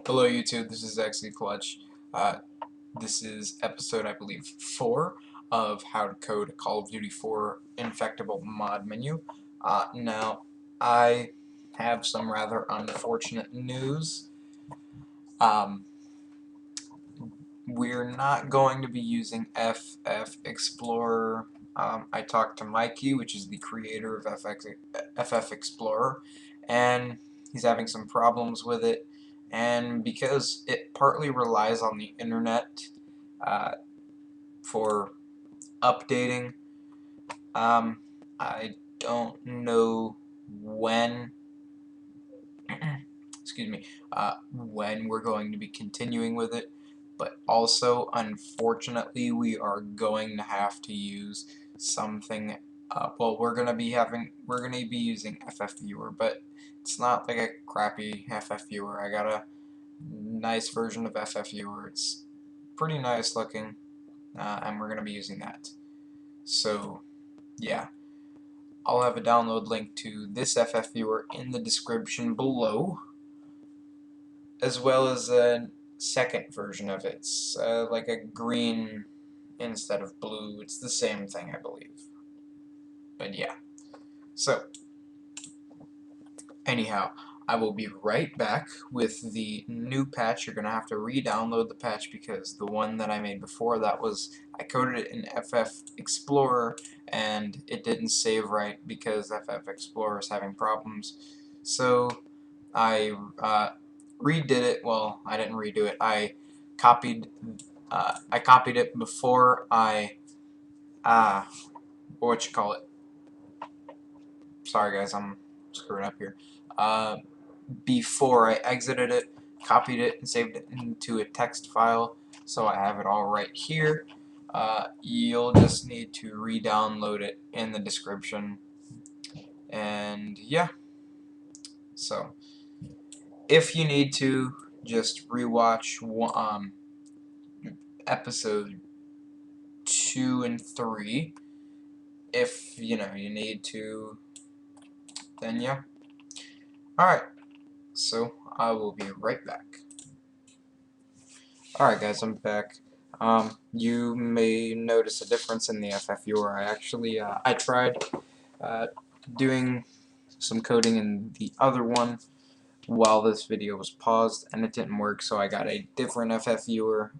Hello YouTube, this is XeClutch. This is episode, I believe, 4 of how to code a Call of Duty 4 infectable mod menu. Now, I have some rather unfortunate news. We're not going to be using FFExplorer. I talked to Mikeeey, which is the creator of FFExplorer, and he's having some problems with it. And because it partly relies on the internet for updating, I don't know when excuse me, when we're going to be continuing with it, but also, unfortunately, we are going to have to use something. Well, we're gonna be using FFViewer, but it's not like a crappy FFViewer. I got a nice version of FFViewer. It's pretty nice looking, and we're gonna be using that. So, yeah. I'll have a download link to this FFViewer in the description below, as well as a second version of it. It's like a green instead of blue. It's the same thing, I believe. But yeah. So, anyhow, I will be right back with the new patch. You're going to have to re-download the patch because the one that I made before, I coded it in FFExplorer and it didn't save right because FFExplorer is having problems. So I redid it. Well, I didn't redo it. I copied it before I sorry guys, I'm screwing up here. Before I exited it, copied it and saved it into a text file, so I have it all right here. You'll just need to re-download it in the description, and yeah. So if you need to, just rewatch episode 2 and 3. If you need to, then yeah. Alright, so I will be right back. Alright guys, I'm back. You may notice a difference in the FFViewer. I tried doing some coding in the other one while this video was paused, and it didn't work, so I got a different FFViewer.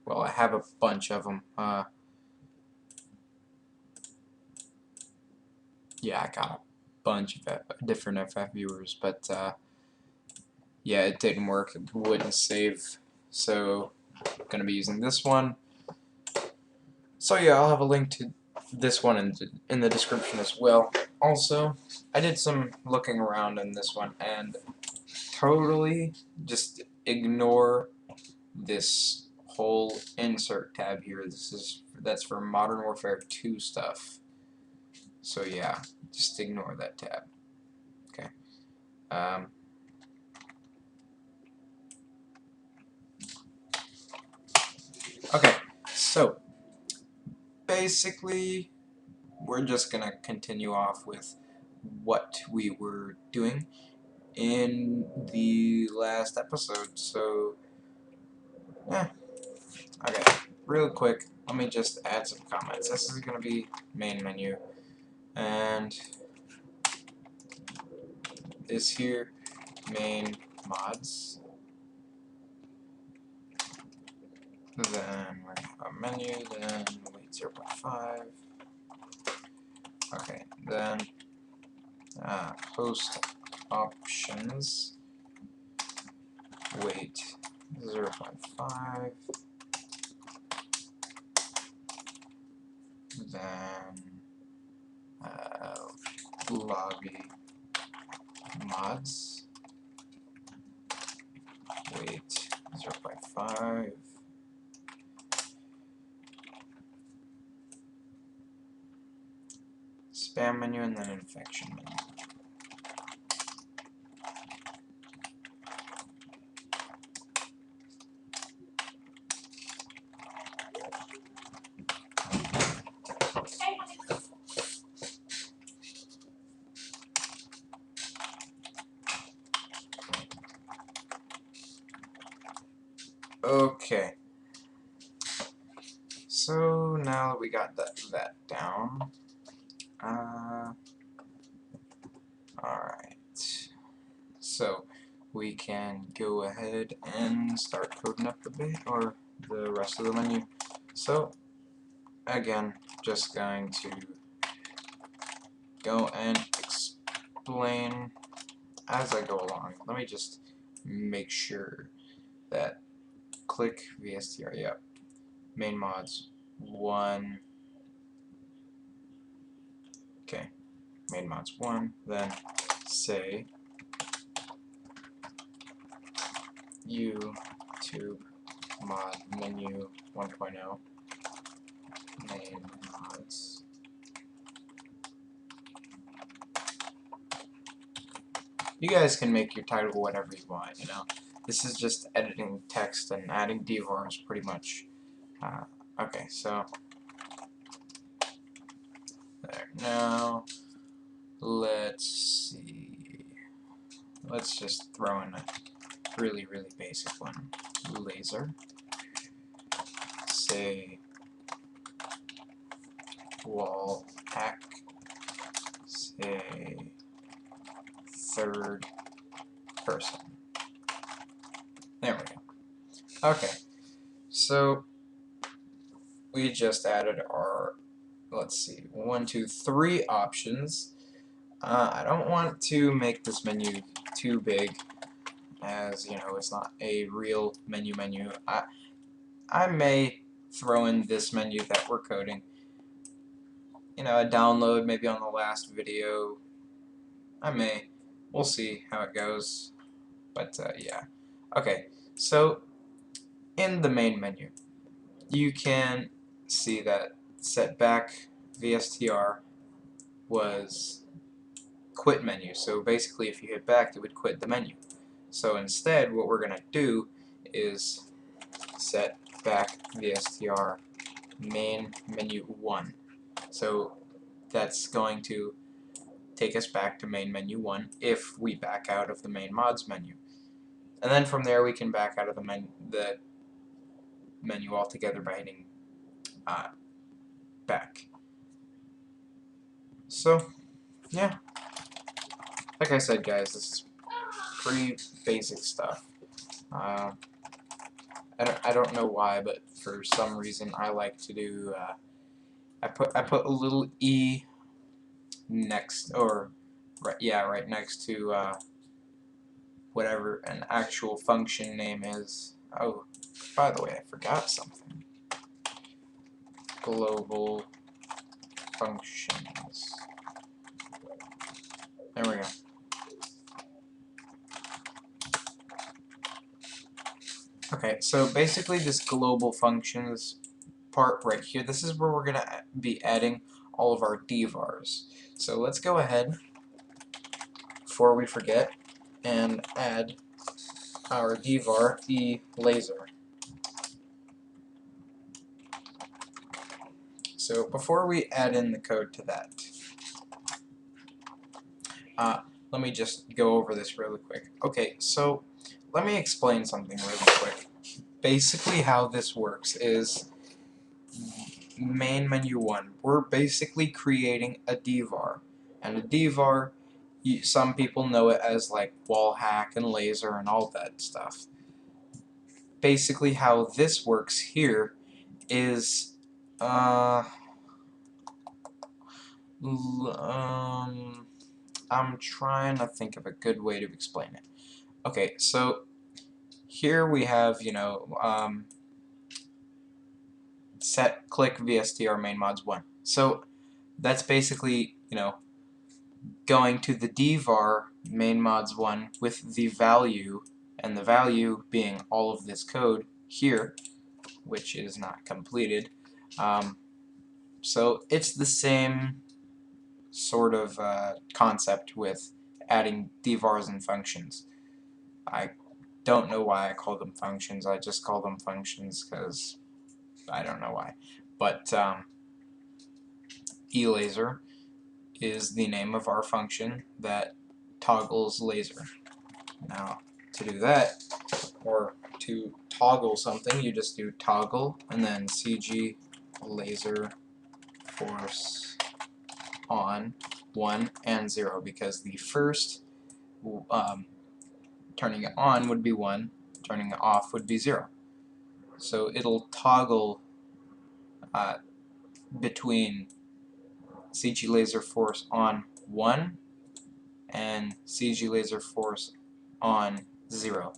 Well, I have a bunch of them. Yeah, I got a bunch of different FFviewers, but yeah, it didn't work. It wouldn't save, so I'm gonna be using this one. So yeah, I'll have a link to this one in the description as well. Also, I did some looking around in this one, and totally just ignore this whole insert tab here. That's for Modern Warfare 2 stuff. So yeah, just ignore that tab. Okay. Okay, so basically we're just gonna continue off with what we were doing in the last episode. So yeah. Okay, real quick, let me just add some comments. This is gonna be main menu, and this here, main mods. Then we're gonna have a menu, then weight 0.5. Okay, then host options, weight 0.5. Then lobby mods, weight 0.5. Spam menu, and then infection menu. Okay. So now that we got that down, alright. So we can go ahead and start coding up the bit or the rest of the menu. So again, just going to go and explain as I go along. Let me just make sure that click VSTR, yep. Main mods 1. Okay, main mods 1, then say YouTube mod menu 1.0 main mods. You guys can make your title whatever you want, you know. This is just editing text and adding DVARs pretty much. Okay, so there. Now let's see. Let's just throw in a really basic one. Laser. Say wall hack. Say third person. There we go. Okay. So we just added our, let's see, 1, 2, 3 options. I don't want to make this menu too big, as you know, it's not a real menu. I may throw in this menu that we're coding. You know, a download maybe on the last video. I may. We'll see how it goes. But yeah. Okay, so in the main menu, you can see that setback VSTR was quit menu. So basically, if you hit back, it would quit the menu. So instead, what we're going to do is set back VSTR main menu 1. So that's going to take us back to main menu 1 if we back out of the main mods menu. And then from there we can back out of the menu altogether by hitting back. So yeah, like I said, guys, this is pretty basic stuff. I don't know why, but for some reason I like to do I put a little E next, or right next to whatever an actual function name is. Oh, by the way, I forgot something. Global functions. There we go. Okay, so basically this global functions part right here, this is where we're going to be adding all of our DVARs. So let's go ahead, before we forget, and add our DVAR laser. So before we add in the code to that, let me just go over this really quick. Okay, so let me explain something really quick. Basically how this works is main menu 1. We're basically creating a DVAR. And a DVAR, some people know it as like wall hack and laser and all that stuff. Basically how this works here is I'm trying to think of a good way to explain it. Okay, so here we have, you know, set click VSTR main mods 1. So that's basically, you know, going to the DVAR main mods 1 with the value, and the value being all of this code here, which is not completed. So it's the same sort of concept with adding DVARs and functions. I don't know why I call them functions. I just call them functions because I don't know why. But eLaser is the name of our function that toggles laser. Now, to do that, or to toggle something, you just do toggle and then CG laser force on 1 and 0, because the first turning it on would be 1, turning it off would be 0. So it'll toggle between CG laser force on 1 and CG laser force on 0.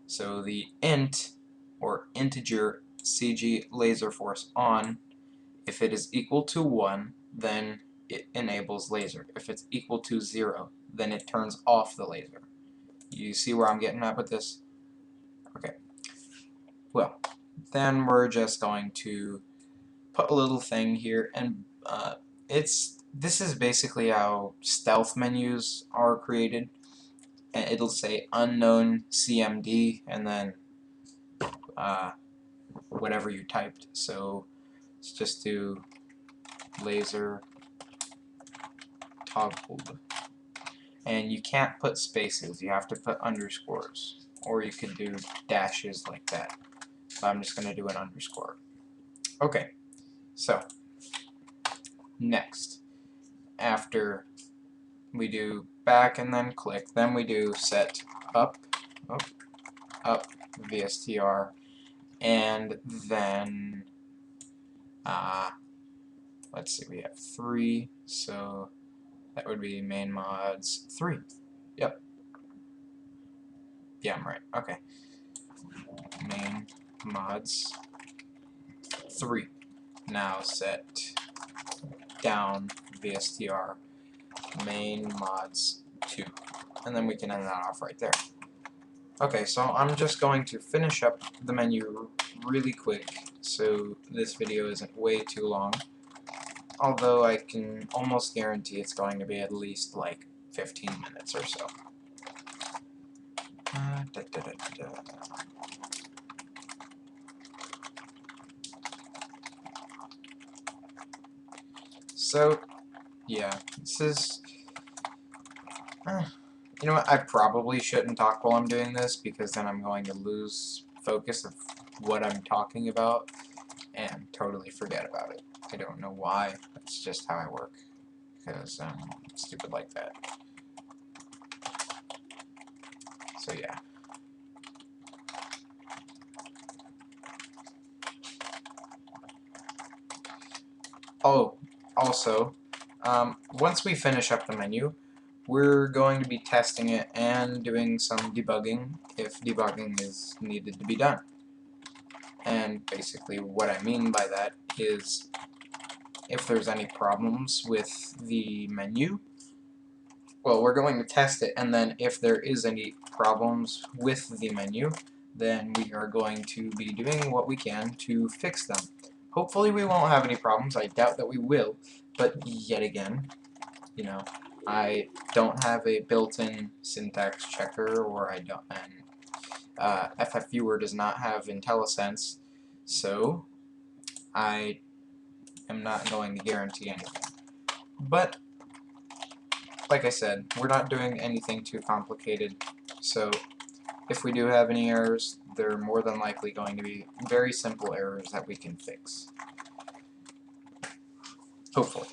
So the int, or integer, CG laser force on, if it is equal to 1, then it enables laser. If it's equal to 0, then it turns off the laser. You see where I'm getting at with this? Okay. Well, then we're just going to put a little thing here, and this is basically how stealth menus are created. And it'll say unknown CMD and then whatever you typed. So let's just do laser toggled. And you can't put spaces, you have to put underscores. Or you could do dashes like that. So I'm just going to do an underscore. Okay, so next, after we do back and then click, then we do set up VSTR, and then let's see, we have 3, so that would be main mods 3. Yep. Yeah, I'm right. Okay. Main mods 3. Now set down VSTR main mods 2. And then we can end that off right there. Okay, so I'm just going to finish up the menu really quick so this video isn't way too long. Although I can almost guarantee it's going to be at least like 15 minutes or so. So, yeah, this is... you know what, I probably shouldn't talk while I'm doing this, because then I'm going to lose focus of what I'm talking about and totally forget about it. I don't know why, that's just how I work, because I'm stupid like that. So yeah. Oh, also, once we finish up the menu, we're going to be testing it and doing some debugging if debugging is needed to be done. And basically what I mean by that is if there's any problems with the menu, well, we're going to test it, and then if there is any problems with the menu, then we are going to be doing what we can to fix them. Hopefully we won't have any problems. I doubt that we will, but yet again, you know, I don't have a built-in syntax checker, or I don't, and FFViewer does not have IntelliSense, so I am not going to guarantee anything. But like I said, we're not doing anything too complicated, so if we do have any errors, they're more than likely going to be very simple errors that we can fix. Hopefully.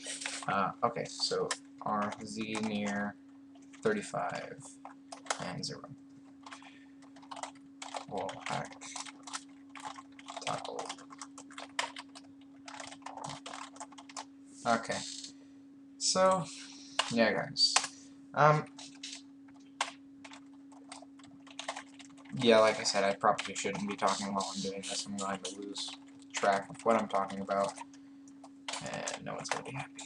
Okay, so RZ near 35 and 0. Wall hack toggle. Okay. So, yeah guys. Yeah, like I said, I probably shouldn't be talking while I'm doing this. I'm going to lose track of what I'm talking about, and no one's going to be happy.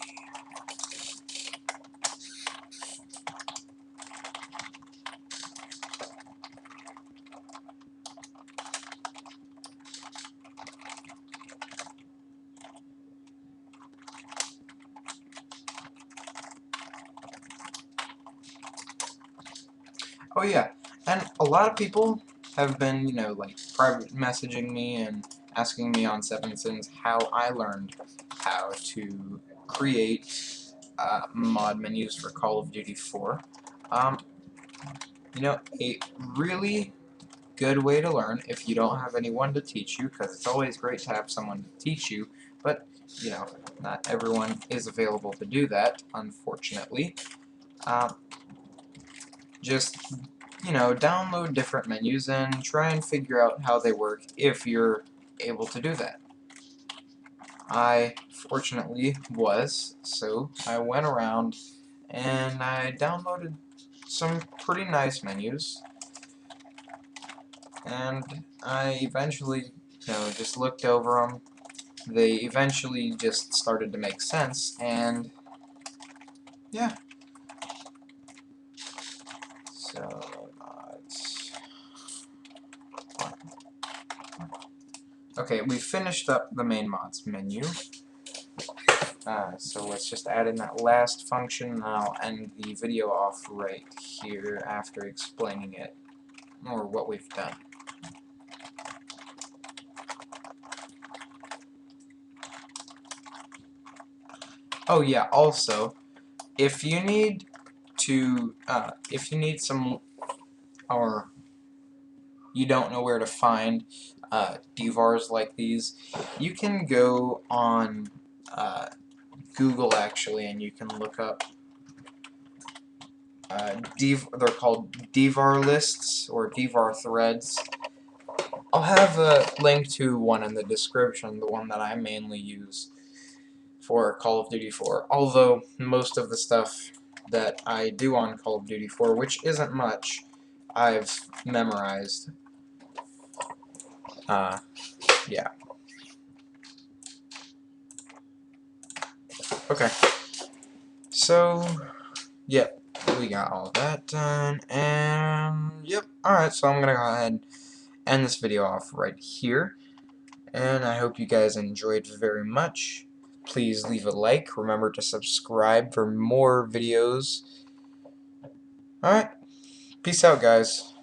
Oh yeah, and a lot of people have been, you know, like, private messaging me and asking me on 7sins how I learned how to create mod menus for Call of Duty 4. You know, a really good way to learn if you don't have anyone to teach you, because it's always great to have someone to teach you, but, you know, not everyone is available to do that, unfortunately. Just, you know, download different menus and try and figure out how they work if you're able to do that. I fortunately was, so I went around and I downloaded some pretty nice menus, and I eventually, you know, just looked over them. They eventually just started to make sense, and yeah. So, okay, we finished up the main mods menu. So let's just add in that last function, and I'll end the video off right here after explaining it, or what we've done. Oh yeah, also, if you need some, or you don't know where to find DVARs like these, you can go on Google actually, and you can look up they're called DVAR lists or DVAR threads. I'll have a link to one in the description, the one that I mainly use for Call of Duty 4, although most of the stuff that I do on Call of Duty 4, which isn't much, I've memorized. Yeah. Okay. So, yep, we got all that done, and yep, alright, so I'm gonna go ahead and end this video off right here, and I hope you guys enjoyed very much. Please leave a like, remember to subscribe for more videos. Alright, peace out guys.